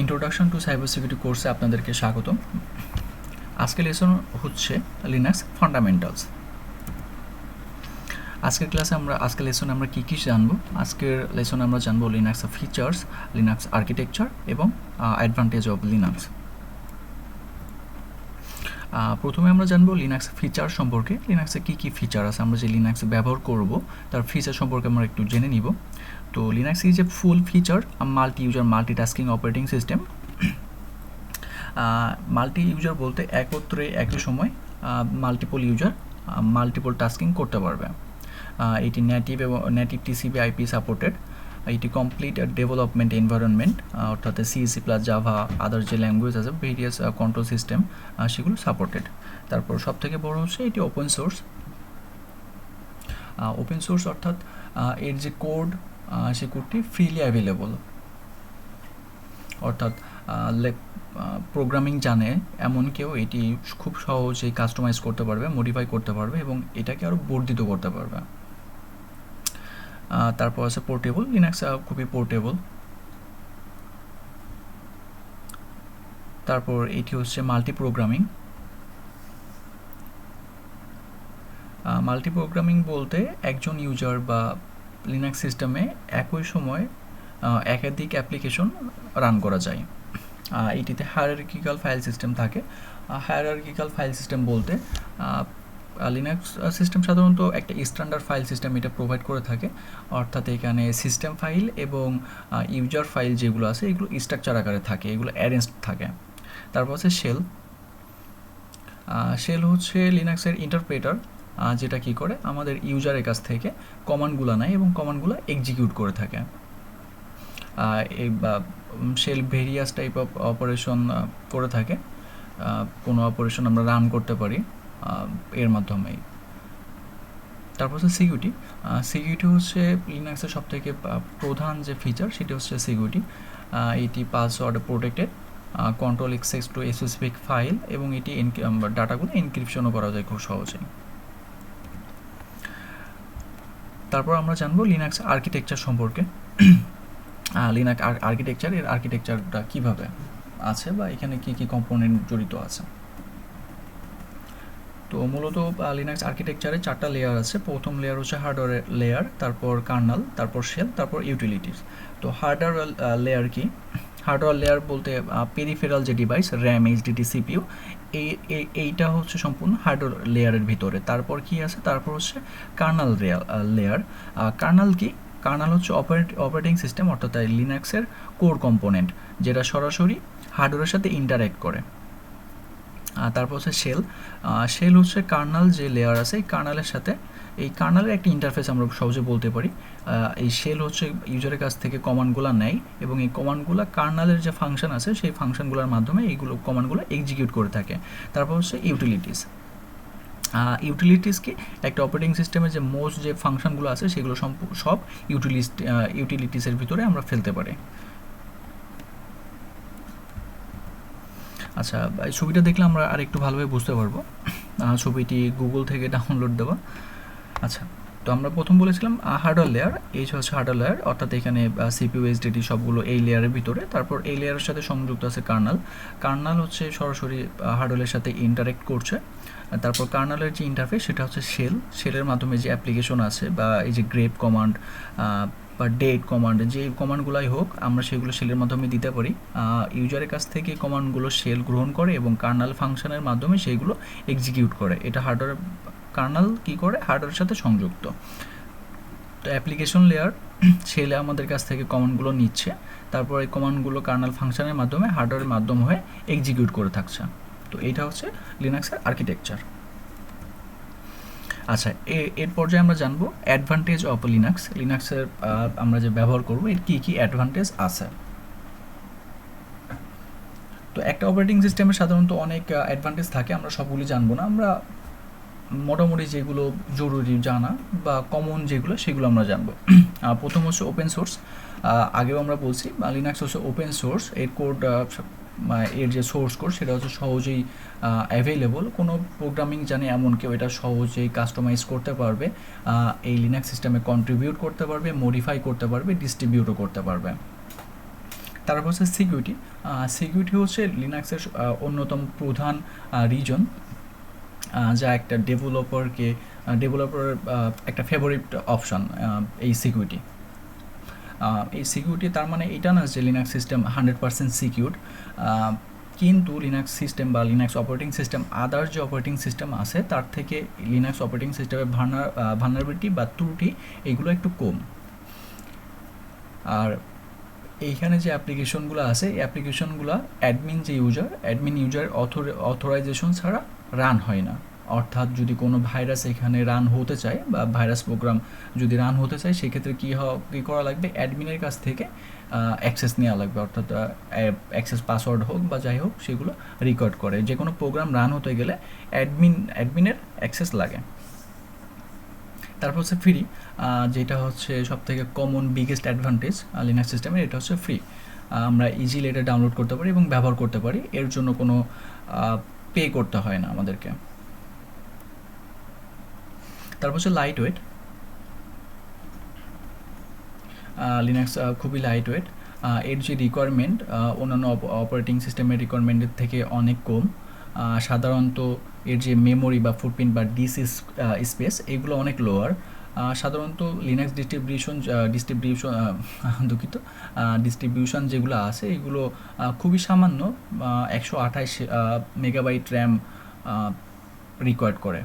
Introduction to cyber security কোর্সে আপনাদেরকে স্বাগতম। আজকের লেসন হচ্ছে লিনাক্স ফান্ডামেন্টালস। আজকের লেসনে আমরা কী জানবো? আজকের লেসনে আমরা জানবো লিনাক্স ফিচার্স, লিনাক্স আর্কিটেকচার এবং অ্যাডভান্টেজ অফ লিনাক্স। প্রথমে আমরা জানবো লিনাক্স ফিচার সম্পর্কে। লিনাক্সে কী ফিচার আছে, আমরা যে লিনাক্স ব্যবহার করব তার ফিচার সম্পর্কে আমরা একটু জেনে নিব। তো Linux is a full feature multi user multitasking operating system. Multi user বলতে একত্রে একই সময় মাল্টিপল ইউজার মাল্টিপল টাস্কিং করতে পারবে। এটি নেটিভ টিসিপি আইপি সাপোর্টেড। এটি কমপ্লিট ডেভেলপমেন্ট এনভায়রনমেন্ট, অর্থাৎ সিএসি প্লাস জাভা আদার যে ল্যাঙ্গুয়েজ আছে ভেরিয়াস কন্ট্রোল সিস্টেম সেগুলো সাপোর্টেড। তারপর সবথেকে বড় হচ্ছে এটি ওপেন সোর্স। ওপেন সোর্স অর্থাৎ এর যে কোড সে কোডটি ফ্রিলি অ্যাভেলেবল, অর্থাৎ প্রোগ্রামিং জানে এমন কেউ এটি খুব সহজেই কাস্টমাইজ করতে পারবে, মডিফাই করতে পারবে এবং এটাকে আরও বর্ধিত করতে পারবে। তারপর আছে পোর্টেবল। লিনাক্স খুবই পোর্টেবল। তারপর এটি হচ্ছে মাল্টি প্রোগ্রামিং। মাল্টি প্রোগ্রামিং বলতে একজন ইউজার বা লিনাক্স সিস্টেমে একই সময় একাধিক অ্যাপ্লিকেশন রান করা যায়। এটিতে হায়ারার্কিক্যাল ফাইল সিস্টেম থাকে। হায়ারার্কিক্যাল ফাইল সিস্টেম বলতে লিনাক্স সিস্টেম সাধারণত একটা স্ট্যান্ডার্ড ফাইল সিস্টেম এটা প্রোভাইড করে থাকে, অর্থাৎ এখানে সিস্টেম ফাইল এবং ইউজার ফাইল যেগুলো আছে এগুলো স্ট্রাকচার আকারে থাকে, এগুলো অ্যারেঞ্জ থাকে। তারপর আছে শেল। শেল হচ্ছে লিনাক্সের ইন্টারপ্রেটার, যেটা কি করে আমাদের ইউজারের কাছ থেকে কমান্ডগুলো নেয় এবং কমান্ডগুলো এক্সিকিউট করে থাকে। এই shell various type of operation করে থাকে। কোনো অপারেশন আমরা রান করতে পারি এর মাধ্যমেই। তারপর হচ্ছে সিকিউরিটি। সিকিউরিটি হচ্ছে লিনাক্সের সবথেকে প্রধান যে ফিচার সেটি হচ্ছে সিকিউরিটি। এটি password protected, control access to specific file এবং এটি ডাটাগুলো এনক্রিপশনও করা যায় খুব সহজেই। তারপর আমরা জানবো লিনাক্স আর্কিটেকচার সম্পর্কে। লিনাক্স আর্কিটেকচার, এর আর্কিটেকচারটা কীভাবে আছে বা এখানে কী কম্পোনেন্ট জড়িত আছে। তো মূলত লিনাক্স আর্কিটেকচারে 4টা লেয়ার আছে। প্রথম লেয়ার হচ্ছে হার্ডওয়্যার লেয়ার, তারপর কার্নাল, তারপর শেল, তারপর ইউটিলিটিস। তো হার্ডওয়্যার লেয়ার কি? হার্ডওয়্যার লেয়ার বলতে পেরিফেরাল যে ডিভাইস র্যাম, এইচডিডি, সিপিইউ, এইটা হচ্ছে সম্পূর্ণ হার্ডওয়্যার লেয়ারের ভিতরে। তারপর কি আছে? তারপর হচ্ছে কার্নাল লেয়ার। কার্নাল কি? কার্নাল হচ্ছে অপারেটিং সিস্টেম, অর্থাৎ লিনাক্সের কোর কম্পোনেন্ট যেটা সরাসরি হার্ডওয়্যারের সাথে ইন্টারঅ্যাক্ট করে। তারপর হচ্ছে শেল। শেল হচ্ছে কার্নাল যে লেয়ার আছে এই কার্নালের সাথে, এই কার্নালের একটা ইন্টারফেস আমরা সহজে বলতে পারি। এই শেল হচ্ছে ইউজারের কাছ থেকে কমান্ডগুলো নেয় এবং এই কমান্ডগুলো কার্নালের যে ফাংশন আছে সেই ফাংশনগুলোর মাধ্যমে এইগুলো কমান্ডগুলো এক্সিকিউট করে থাকে। তারপর হচ্ছে ইউটিলিটিস। ইউটিলিটিস কি? একটা অপারেটিং সিস্টেমে যে মোস্ট যে ফাংশনগুলো আছে সেগুলো সব ইউটিলিটিসের ভিতরে আমরা ফেলতে পারি। আচ্ছা, এই ছবিটা দেখলে আমরা আর একটু ভালোভাবে বুঝতে পারবো। ছবিটি গুগল থেকে ডাউনলোড দেওয়া। আচ্ছা, তো আমরা প্রথম বলেছিলাম হার্ডওয়্যার লেয়ার। এই হচ্ছে হার্ডওয়্যার লেয়ার, অর্থাৎ এখানে সিপিইউ, এইচডিডি সবগুলো এই লেয়ারের ভিতরে। তারপর এই লেয়ারের সাথে সংযুক্ত আছে কার্নাল। কার্নাল হচ্ছে সরাসরি হার্ডওয়্যারের সাথে ইন্টারেক্ট করছে। তারপর কার্নালের যে ইন্টারফেস সেটা হচ্ছে শেল। শেলের মাধ্যমে যে অ্যাপ্লিকেশন আছে বা এই যে গ্রেপ কমান্ড বা ডেট কমান্ড, যে কমান্ডগুলোই হোক আমরা সেগুলো শেলের মাধ্যমে দিতে পারি। ইউজারের কাছ থেকে কমান্ডগুলো শেল গ্রহণ করে এবং কার্নাল ফাংশনের মাধ্যমে সেইগুলো এক্সিকিউট করে। এটা হার্ডওয়্যার কার্নাল কী করে? হার্ডওয়্যারের সাথে সংযুক্ত। তো অ্যাপ্লিকেশন লেয়ার শেলে আমাদের কাছ থেকে কমান্ডগুলো নিচ্ছে, তারপর এই কমান্ডগুলো কার্নাল ফাংশনের মাধ্যমে হার্ডওয়্যারের মাধ্যম হয়ে এক্সিকিউট করে থাকছে। তো এইটা হচ্ছে লিনাক্সের আর্কিটেকচার। আচ্ছা, এর পর্যায়ে আমরা জানবো অ্যাডভান্টেজ অফ লিনাক্স। লিনাক্সের আমরা যে ব্যবহার করব এর কী অ্যাডভান্টেজ আছে। তো একটা অপারেটিং সিস্টেমে সাধারণত অনেক অ্যাডভান্টেজ থাকে, আমরা সবগুলি জানবো না। আমরা মোটামুটি যেগুলো জরুরি জানা বা কমন যেগুলো সেগুলো আমরা জানবো। প্রথম হচ্ছে ওপেন সোর্স। আগেও আমরা বলছি লিনাক্স হচ্ছে ওপেন সোর্স। এর কোড, এর যে সোর্স কোড সেটা হচ্ছে সহজেই অ্যাভেলেবল। কোনো প্রোগ্রামিং জানে এমন কেউ এটা সহজেই কাস্টমাইজ করতে পারবে, এই লিনাক্স সিস্টেমে কন্ট্রিবিউট করতে পারবে, মডিফাই করতে পারবে, ডিস্ট্রিবিউটও করতে পারবে। তারপর হচ্ছে সিকিউরিটি। সিকিউরিটি হচ্ছে লিনাক্সের অন্যতম প্রধান রিজন, যা একটা ডেভেলপারের একটা ফেভারিট অপশন। এই সিকিউরিটি তার মানে এটা না যে লিনাক্স সিস্টেম 100% সিকিউর, কিন্তু লিনাক্স সিস্টেম বা লিনাক্স অপারেটিং সিস্টেম আদার্স যে অপারেটিং সিস্টেম আছে তার থেকে লিনাক্স অপারেটিং সিস্টেমের ভালনারেবিলিটি বা ত্রুটি এগুলো একটু কম। আর এইখানে যে অ্যাপ্লিকেশনগুলো আছে এই অ্যাপ্লিকেশনগুলো অ্যাডমিন ইউজার অথরাইজেশন ছাড়া রান হয় না। অর্থাৎ যদি কোনো ভাইরাস এখানে রান হতে চায় বা ভাইরাস প্রোগ্রাম যদি রান হতে চায় সেক্ষেত্রে কী করা লাগবে, অ্যাডমিনের কাছ থেকে অ্যাক্সেস নেওয়া লাগবে। অর্থাৎ অ্যাক্সেস পাসওয়ার্ড হোক বা যাই হোক সেগুলো রেকর্ড করে। যে কোনো প্রোগ্রাম রান হতে গেলে অ্যাডমিনের অ্যাক্সেস লাগে। তারপর হচ্ছে ফ্রি, যেটা হচ্ছে সবথেকে কমন বিগেস্ট অ্যাডভান্টেজ লিনাক্স সিস্টেমের, এটা হচ্ছে ফ্রি। আমরা ইজিলি এটা ডাউনলোড করতে পারি এবং ব্যবহার করতে পারি, এর জন্য কোনো পে করতে হয় না আমাদেরকে। তারপর হচ্ছে লাইট ওয়েট। লিনাক্স খুবই লাইট ওয়েট। এর যে রিকোয়ারমেন্ট অন্যান্য অপারেটিং সিস্টেমের রিকোয়ারমেন্টের থেকে অনেক কম। সাধারণত এর যে মেমোরি বা ফুটপ্রিন্ট বা ডিসি স্পেস এগুলো অনেক লোয়ার। সাধারণত লিনাক্স ডিস্ট্রিবিউশন যেগুলো আছে এগুলো খুবই সামান্য 128 মেগাবাইট র্যাম রিকোয়ার্ড করে,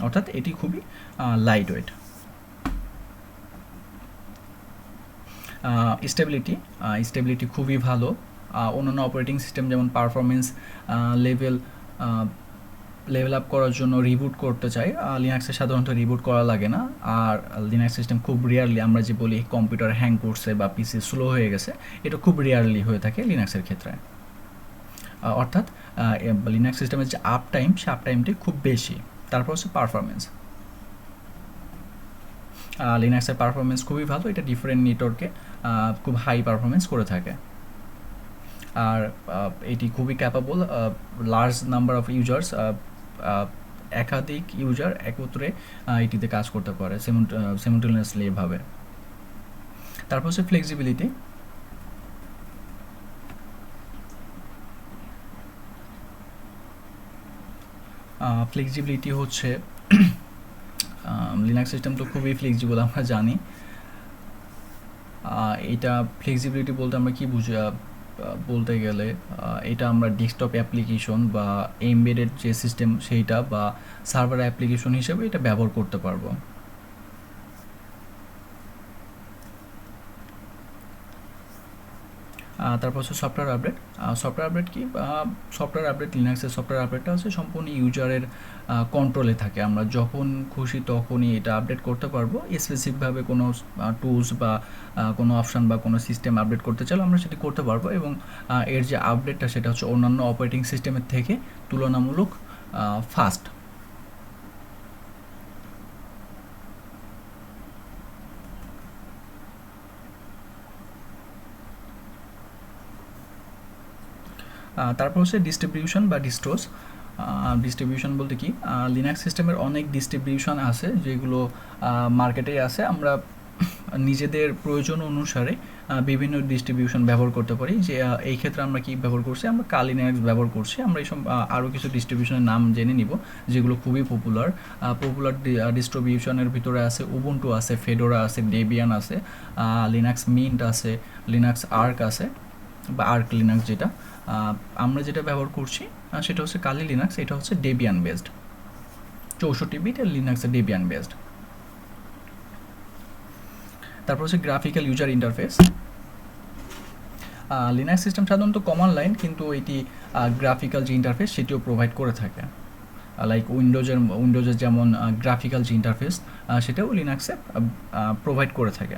অর্থাৎ এটি খুবই লাইট ওয়েট। স্টেবিলিটি খুবই ভালো। অন্যান্য অপারেটিং সিস্টেম যেমন পারফরমেন্স লেভেল আপ করার জন্য রিবুট করতে চাই, লিনাক্সে সাধারণত রিবুট করা লাগে না। আর লিনাক্স সিস্টেম খুব রিয়ারলি, আমরা যে বলি কম্পিউটার হ্যাং করছে বা পিসি স্লো হয়ে গেছে, এটা খুব রিয়ারলি হয়ে থাকে লিনাক্সের ক্ষেত্রে। অর্থাৎ লিনাক্স সিস্টেমের যে আপ টাইম সে আপ টাইমটি খুব বেশি। তারপর হচ্ছে পারফরমেন্স। লিনাক্সের পারফরমেন্স খুবই ভালো, এটা ডিফারেন্ট নেটওয়ার্কে খুব হাই পারফরমেন্স করে থাকে। আর এটি খুবই capable, large number of users, একাধিক ইউজার একত্রে এটিতে কাজ করতে পারে সিমultaneously ভাবে। তারপর হচ্ছে ফ্লেক্সিবিলিটি। ফ্লেক্সিবিলিটি হচ্ছে লিনাক্স সিস্টেম তো খুবই ফ্লেক্সিবল আমরা জানি। এটা ফ্লেক্সিবিলিটি বলতে আমরা কি বুঝি, বলতে গেলে এটা আমরা ডেস্কটপ অ্যাপ্লিকেশন বা এমবেডেড যে সিস্টেম সেইটা বা সার্ভার অ্যাপ্লিকেশন হিসেবে এটা ব্যবহার করতে পারবো। তারপর হচ্ছে সফটওয়্যার আপডেট কি, সফটওয়্যার আপডেট লিনাক্সের সফটওয়্যার আপডেটটা হচ্ছে সম্পূর্ণ ইউজারের কন্ট্রোলে থাকে। আমরা যখন খুশি তখনই এটা আপডেট করতে পারবো। স্পেসিফিকভাবে কোনো টুলস বা কোনো অপশান বা কোনো সিস্টেম আপডেট করতে চাইলে আমরা সেটি করতে পারবো, এবং এর যে আপডেটটা সেটা হচ্ছে অন্যান্য অপারেটিং সিস্টেমের থেকে তুলনামূলক ফাস্ট। তারপর হচ্ছে ডিস্ট্রিবিউশন বা ডিস্ট্রিবিউশন বলতে কি, লিনাক্স সিস্টেমের অনেক ডিস্ট্রিবিউশন আছে যেগুলো মার্কেটেই আছে। আমরা নিজেদের প্রয়োজন অনুসারে বিভিন্ন ডিস্ট্রিবিউশন ব্যবহার করতে পারি। যে এই ক্ষেত্রে আমরা কি ব্যবহার করছি, আমরা কালি লিনাক্স ব্যবহার করছি। আমরা এইসব আরও কিছু ডিস্ট্রিবিউশনের নাম জেনে নিব যেগুলো খুবই পপুলার ডিস্ট্রিবিউশনের ভিতরে আছে উবুন্টু আছে, ফেডোরা আছে, ডেবিয়ান আছে, লিনাক্স মিন্ট আছে, লিনাক্স আর্ক আছে বা আর্ক লিনাক্স যেটা। আমরা যেটা ব্যবহার করছি সেটা হচ্ছে কালি লিনাক্স, এটা হচ্ছে ডেবিয়ান বেসড, 64 বিট লিনাক্সের ডেবিয়ান বেসড। তারপর হচ্ছে graphical user interface. Linux system সাধারণত কমান্ড লাইন, কিন্তু এটি গ্রাফিক্যাল যে ইন্টারফেস সেটিও প্রোভাইড করে থাকে। লাইক উইন্ডোজের যেমন গ্রাফিক্যাল যে ইন্টারফেস সেটাও লিনাক্সে প্রোভাইড করে থাকে।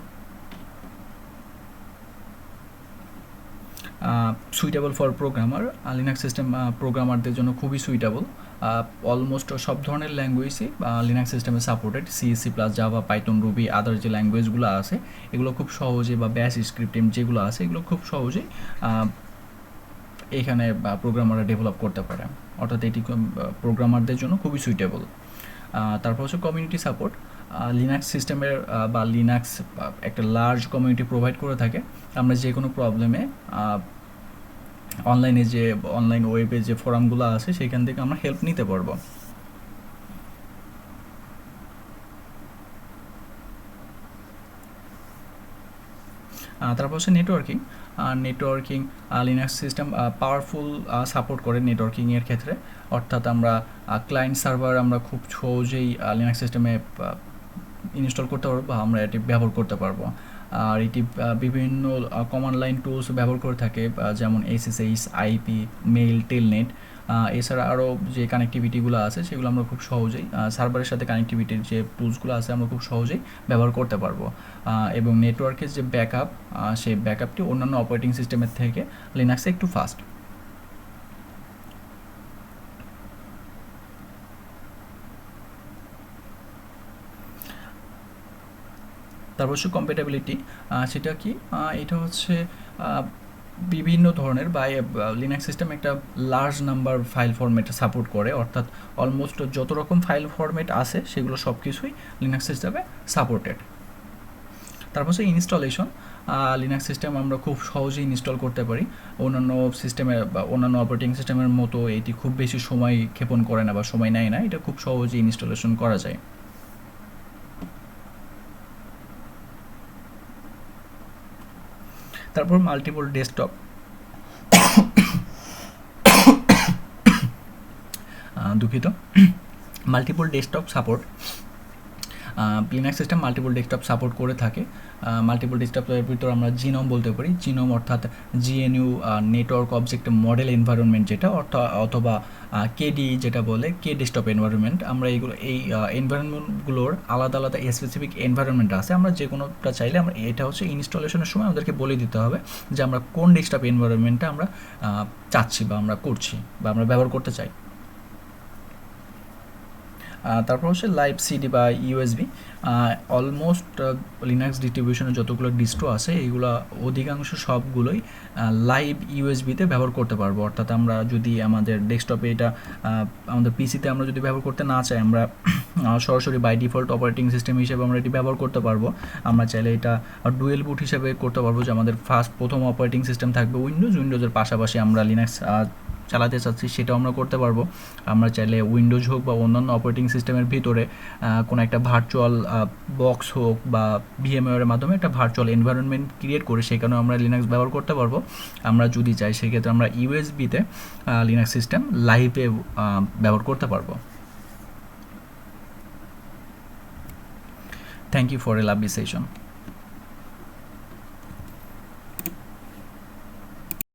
Suitable for programmer, Linux system প্রোগ্রামারদের জন্য খুবই সুইটেবল। অলমোস্ট সব ধরনের ল্যাঙ্গুয়েজই লিনাক্স সিস্টেমে supported, C plus, Java, Python, Ruby, other যে ল্যাঙ্গুয়েজগুলো আছে এগুলো খুব সহজে, বা ব্যাশ স্ক্রিপ্টিং যেগুলো আছে এগুলো খুব সহজেই এখানে প্রোগ্রামাররা ডেভেলপ করতে পারে। অর্থাৎ এটি প্রোগ্রামারদের জন্য খুবই সুইটেবল। তারপর হচ্ছে কমিউনিটি সাপোর্ট। লিনাক্স সিস্টেমের বা লিনাক্স একটা লার্জ কমিউনিটি প্রোভাইড করে থাকে। আমরা যে কোনো প্রবলেমে অনলাইনে যে অনলাইন ওয়েবে যে ফোরামগুলো আছে সেখান থেকে আমরা হেল্প নিতে পারবো। তারপর হচ্ছে networking. Linux system powerful support করে নেটওয়ার্কিংয়ের ক্ষেত্রে, অর্থাৎ আমরা ক্লায়েন্ট সার্ভার আমরা খুব সহজেই লিনাক্স সিস্টেমে ইনস্টল করতে পারবো বা আমরা এটি ব্যবহার করতে পারবো। আর এটি বিভিন্ন কমান্ড লাইন টুলস ব্যবহার করে থাকে, যেমন SSH, IP, মেইল, টেলনেট। এছাড়া আরও যে কানেক্টিভিটিগুলো আছে সেগুলো আমরা খুব সহজেই সার্ভারের সাথে কানেক্টিভিটির যে টুলসগুলো আছে আমরা খুব সহজেই ব্যবহার করতে পারবো। এবং নেটওয়ার্কের যে ব্যাকআপ, সেই ব্যাকআপটি অন্যান্য অপারেটিং সিস্টেমের থেকে লিনাক্সে একটু ফাস্ট। তারপর হচ্ছে কম্প্যাটেবিলিটি। সেটা কি? এটা হচ্ছে বিভিন্ন ধরনের বা লিনাক্স সিস্টেম একটা large number file format support করে, অর্থাৎ অলমোস্ট যত রকম ফাইল ফরম্যাট আছে সেগুলো সব কিছুই লিনাক্স সিস্টেমে সাপোর্টেড। তারপর হচ্ছে ইনস্টলেশন। লিনাক্স সিস্টেম আমরা খুব সহজেই ইনস্টল করতে পারি। অন্যান্য সিস্টেমে বা অন্যান্য অপারেটিং সিস্টেমের মতো এটি খুব বেশি সময় ক্ষেপণ করে না বা সময় নেয় না, এটা খুব সহজেই ইনস্টলেশন করা যায়। তারপর মাল্টিপল ডেস্কটপ। দুঃখিত। Multiple desktop support. Linux system multiple desktop support করে থাকে। মাল্টিপল ডেস্কটপের ভিতর আমরা জিনোম বলতে পারি। জিনোম অর্থাৎ GNU network object model environment যেটা, অথবা KDE যেটা বলে, কে ডেস্কটপ এনভায়রনমেন্ট। আমরা এই এনভায়রনমেন্টগুলোর আলাদা আলাদা স্পেসিফিক এনভায়রনমেন্ট আছে। আমরা যে কোনোটা চাইলে আমরা এটা হচ্ছে ইনস্টলেশনের সময় আমাদেরকে বলে দিতে হবে যে আমরা কোন ডেস্কটপ এনভায়রনমেন্টটা আমরা চাচ্ছি বা আমরা করছি বা আমরা ব্যবহার করতে চাই। তারপর হচ্ছে লাইভ CD বা USB। অলমোস্ট লিনাক্স ডিস্ট্রিবিউশনের যতগুলো ডিস্ট্রো আছে এইগুলো অধিকাংশ সবগুলোই লাইভ USB-তে ব্যবহার করতে পারবো। অর্থাৎ আমরা যদি আমাদের ডেস্কটপে এটা আমাদের PCতে আমরা যদি ব্যবহার করতে না চাই, আমরা সরাসরি বাই ডিফল্ট অপারেটিং সিস্টেম হিসেবে আমরা এটি ব্যবহার করতে পারবো। আমরা চাইলে এটা ডুয়েল বুট হিসেবে করতে পারবো, যে আমাদের প্রথম অপারেটিং সিস্টেম থাকবে উইন্ডোজের পাশাপাশি আমরা লিনাক্স চালাতে চাচ্ছি, সেটাও আমরা করতে পারবো। আমরা চাইলে উইন্ডোজ হোক বা অন্যান্য অপারেটিং সিস্টেমের ভিতরে কোনো একটা ভার্চুয়াল বক্স হোক বা VMware এর মাধ্যমে একটা ভার্চুয়াল এনভায়রনমেন্ট ক্রিয়েট করে সেখানেও আমরা লিনাক্স ব্যবহার করতে পারবো। আমরা যদি চাই সেক্ষেত্রে আমরা USB-তে লিনাক্স সিস্টেম লাইভে ব্যবহার করতে পারবো। Thank you for a lovely session.